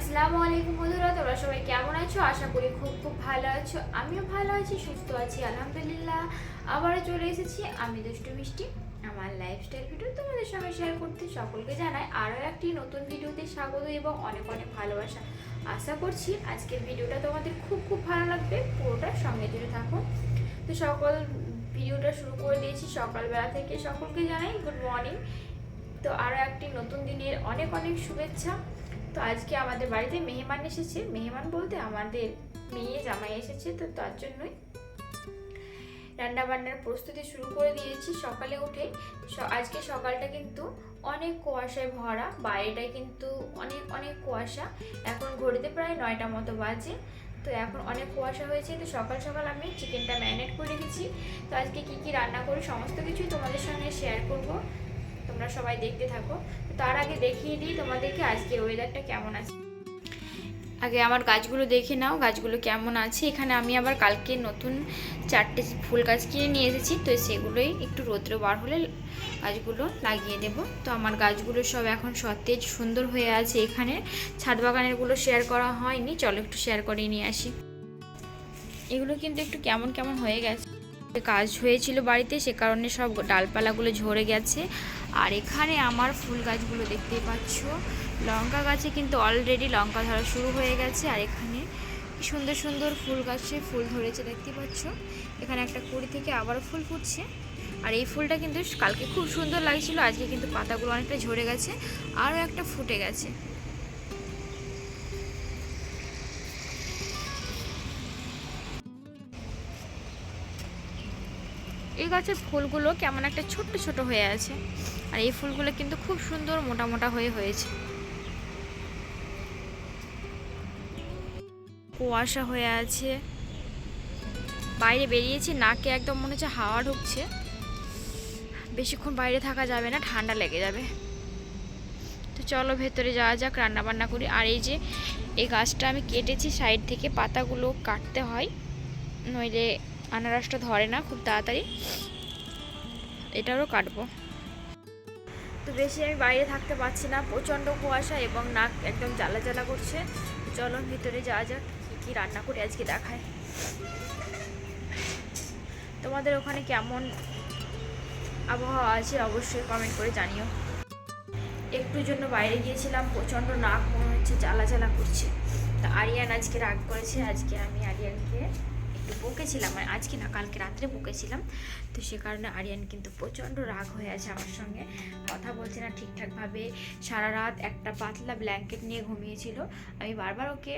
আসসালামু আলাইকুম বন্ধুরা, তোমরা সবাই কেমন আছো? আশা করি খুব খুব ভালো আছো। আমিও ভালো আছি, সুস্থ আছি, আলহামদুলিল্লাহ। আবারও চলে এসেছি আমি দুষ্টু মিষ্টি আমার লাইফস্টাইল ভিডিও তোমাদের সঙ্গে শেয়ার করতে। সকলকে জানাই আরও একটি নতুন ভিডিওতে স্বাগত এবং অনেক অনেক ভালোবাসা। আশা করছি আজকের ভিডিওটা তোমাদের খুব খুব ভালো লাগবে, পুরোটা সঙ্গে জুড়ে থাকো। তো ভিডিওটা শুরু করে দিয়েছি সকালবেলা থেকে। সকলকে জানাই গুড মর্নিং। তো আরও একটি নতুন দিনের অনেক অনেক শুভেচ্ছা। তো আজকে আমাদের বাড়িতে মেহমান এসেছে, মেহমান বলতে আমাদের মেয়ে জামাই এসেছে, তো তার জন্যই রান্নাবান্নার প্রস্তুতি শুরু করে দিয়েছি সকালে উঠে। আজকে সকালটা কিন্তু অনেক কুয়াশায় ভরা, বাইরেটায় কিন্তু অনেক অনেক কুয়াশা। এখন ঘড়িতে প্রায় 9টা মতো বাজে, তো এখন অনেক কুয়াশা হয়েছে। তো সকাল সকাল আমি চিকেনটা ম্যারিনেট করে রেখেছি। তো আজকে কি কি রান্না করি সমস্ত কিছুই তোমাদের সঙ্গে শেয়ার করব, তোমরা সবাই দেখতে থাকো। তার আগে দেখিয়ে দিই তোমাদেরকে আজকের ওয়েদারটা কেমন আছে। আগে আমার গাছগুলো দেখে নাও, গাছগুলো কেমন আছে। এখানে আমি আবার কালকে নতুন 4টে ফুল গাছ কিনে নিয়ে এসেছি, তো সেগুলোই একটু রৌদ্র বার হলে গাছগুলো লাগিয়ে দেব। তো আমার গাছগুলো সব এখন সতেজ সুন্দর হয়ে আছে। এখানে ছাদ বাগানেরগুলো শেয়ার করা হয়নি, চলো একটু শেয়ার করে নিয়ে আসি। এগুলো কিন্তু একটু কেমন কেমন হয়ে গেছে, কাজ হয়েছিল বাড়িতে, সে কারণে সব ডালপালাগুলো ঝরে গেছে। আর এখানে আমার ফুল গাছগুলো দেখতেই পাচ্ছ, লঙ্কা গাছে কিন্তু অলরেডি লঙ্কা ধরা শুরু হয়ে গেছে। আর এখানে সুন্দর সুন্দর ফুল গাছে ফুল ধরেছে দেখতে পাচ্ছ। এখানে একটা কুড়ি থেকে আবারও ফুল ফুটছে। আর এই ফুলটা কিন্তু কালকে খুব সুন্দর লাগছিল, আজকে কিন্তু পাতাগুলো অনেকটা ঝরে গেছে, আরও একটা ফুটে গেছে। এই গাছের ফুলগুলো কেমন একটা ছোট্ট ছোট হয়ে আছে, আর এই ফুলগুলো কিন্তু খুব সুন্দর মোটা মোটা হয়েছে। কুয়াশা হয়ে আছে, বাইরে বেরিয়েছি, নাকে একদম মনে হচ্ছে হাওয়া ঢুকছে। বেশিক্ষণ বাইরে থাকা যাবে না, ঠান্ডা লেগে যাবে। তো চলো ভেতরে যাওয়া যাক, রান্না বান্না করি। আর এই যে এই গাছটা আমি কেটেছি, সাইড থেকে পাতাগুলো কাটতে হয়, নইলে আনারসটা ধরে না খুব তাড়াতাড়ি। এটারও কাটবো। তো বেশি আমি বাইরে থাকতে পারছি না, প্রচণ্ড কুয়াশা এবং নাক একদম জ্বালা জ্বালা করছে। চলো ভিতরে যাওয়া যাক, কী কী রান্না করে আজকে দেখায়। তোমাদের ওখানে কেমন আবহাওয়া আছে অবশ্যই কমেন্ট করে জানিও। একটুর জন্য বাইরে গিয়েছিলাম, প্রচণ্ড নাক মনে হচ্ছে জ্বালা জ্বালা করছে। তা আরিয়ান আজকে রাগ করেছে। আজকে আমি আরিয়ানকে একটু বকেছিলাম, মানে আজকে না কালকে রাত্রে বকেছিলাম, তো সে কারণে আরিয়ান কিন্তু প্রচণ্ড রাগ হয়ে আছে আমার সঙ্গে, কথা বলছে না ঠিকঠাকভাবে। সারা রাত একটা পাতলা ব্ল্যাঙ্কেট নিয়ে ঘুমিয়েছিল, আমি বারবার ওকে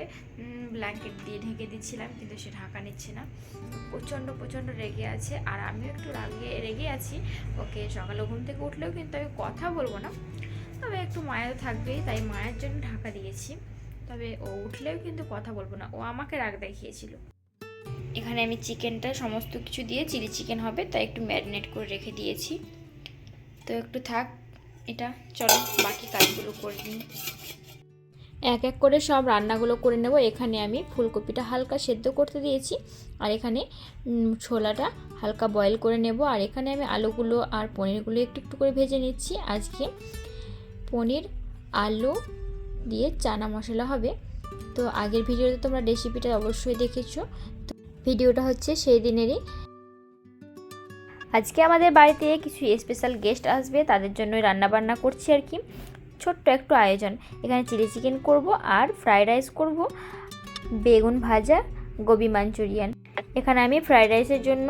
ব্ল্যাঙ্কেট দিয়ে ঢেকে দিচ্ছিলাম, কিন্তু সে ঢাকা নিচ্ছে না। প্রচণ্ড প্রচণ্ড রেগে আছে, আর আমিও একটু রেগে আছি। ওকে সকালে ঘুম থেকে উঠলেও কিন্তু আমি কথা বলবো না, তবে একটু মায়া তো থাকবেই, তাই মায়ের জন্য ঢাকা দিয়েছি। তবে ও উঠলেও কিন্তু কথা বলবো না, ও আমাকে রাগ দেখিয়েছিল। এখানে আমি চিকেনটা সমস্ত কিছু দিয়ে চিলি চিকেন হবে, তাই একটু ম্যারিনেট করে রেখে দিয়েছি। তো একটু থাক এটা, চলো বাকি কাজগুলো করে নিই। এক এক করে সব রান্নাগুলো করে নেব। এখানে আমি ফুলকপিটা হালকা সেদ্ধ করতে দিয়েছি, আর এখানে ছোলাটা হালকা বয়েল করে নেব। আর এখানে আমি আলুগুলো আর পনিরগুলো একটু একটু করে ভেজে নিচ্ছি। আজকে পনির আলু দিয়ে চানা মশলা হবে। তো আগের ভিডিওতে তোমরা রেসিপিটা অবশ্যই দেখেছো, তো ভিডিওটা হচ্ছে সেই দিনেরই। আজকে আমাদের বাড়িতে কিছু স্পেশাল গেস্ট আসবে, তাদের জন্যই রান্নাবান্না করছি আর কি, ছোট্ট একটু আয়োজন। এখানে চিলি চিকেন করব, আর ফ্রাইড রাইস করব, বেগুন ভাজা, গোবি মাঞ্চুরিয়ান। এখানে আমি ফ্রাইড রাইসের জন্য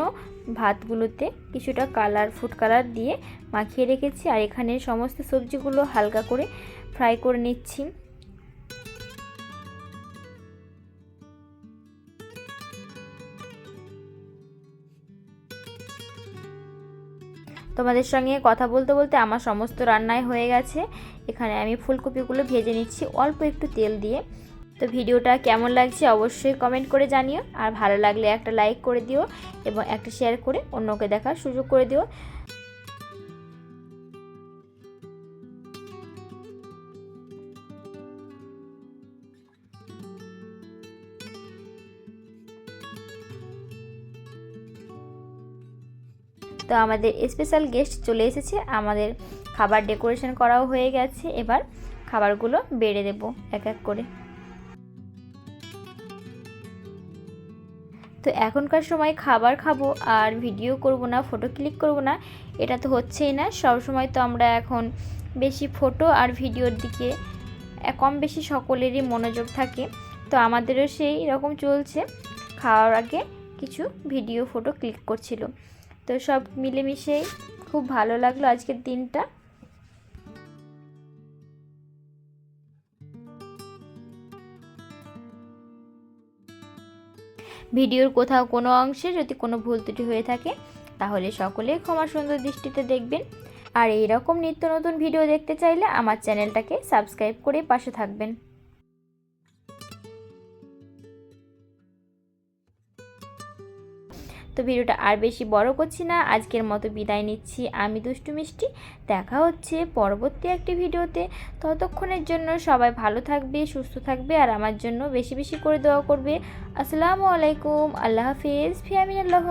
ভাতগুলোতে কিছুটা ফুড কালার দিয়ে মাখিয়ে রেখেছি, আর এখানে সমস্ত সবজিগুলো হালকা করে ফ্রাই করে নিচ্ছি। তোমাদের সঙ্গে কথা বলতে বলতে আমার সমস্ত রান্নাই হয়ে গেছে। এখানে আমি ফুলকপিগুলো ভেজে নিচ্ছি অল্প একটু তেল দিয়ে। তো ভিডিওটা কেমন লাগছে অবশ্যই কমেন্ট করে জানিও, আর ভালো লাগলে একটা লাইক করে দিও এবং একটা শেয়ার করে অন্যকে দেখার সুযোগ করে দিও। তো আমাদের স্পেশাল গেস্ট চলে এসেছে, আমাদের খাবার ডেকোরেশন করাও হয়ে গেছে। এবার খাবারগুলো বেড়ে দেব এক এক করে। তো এখনকার সময় খাবার খাবো আর ভিডিও করব না, ফটো ক্লিক করব না, এটা তো হচ্ছেই না। সব সময় তো আমরা এখন বেশি ফটো আর ভিডিওর দিকে কম বেশি সকলেরই মনোযোগ থাকে। তো আমাদেরও সেই রকম চলছে, খাওয়ার আগে কিছু ভিডিও ফটো ক্লিক করছিল। তো সব মিলেমিশেই খুব ভালো লাগলো আজকের দিনটা। ভিডিওর কোথাও কোনো অংশে যদি কোনো ভুল ত্রুটি হয়ে থাকে তাহলে সকলে ক্ষমা সুন্দর দৃষ্টিতে দেখবেন। আর এই রকম নিত্য নতুন ভিডিও দেখতে চাইলে আমার চ্যানেলটাকে সাবস্ক্রাইব করে পাশে থাকবেন। তো ভিডিওটা আর বেশি বড় করছি না, আজকের মতো বিদায় নিচ্ছি। আমি দুষ্টু মিষ্টি, দেখা হচ্ছে পরবর্তী একটি ভিডিওতে। ততক্ষণের জন্য সবাই ভালো থাকবে, সুস্থ থাকবে আর আমার জন্য বেশি বেশি করে দোয়া করবে। আসসালামু আলাইকুম, আল্লাহ হাফিজ, ফি আমিনাল্লাহ।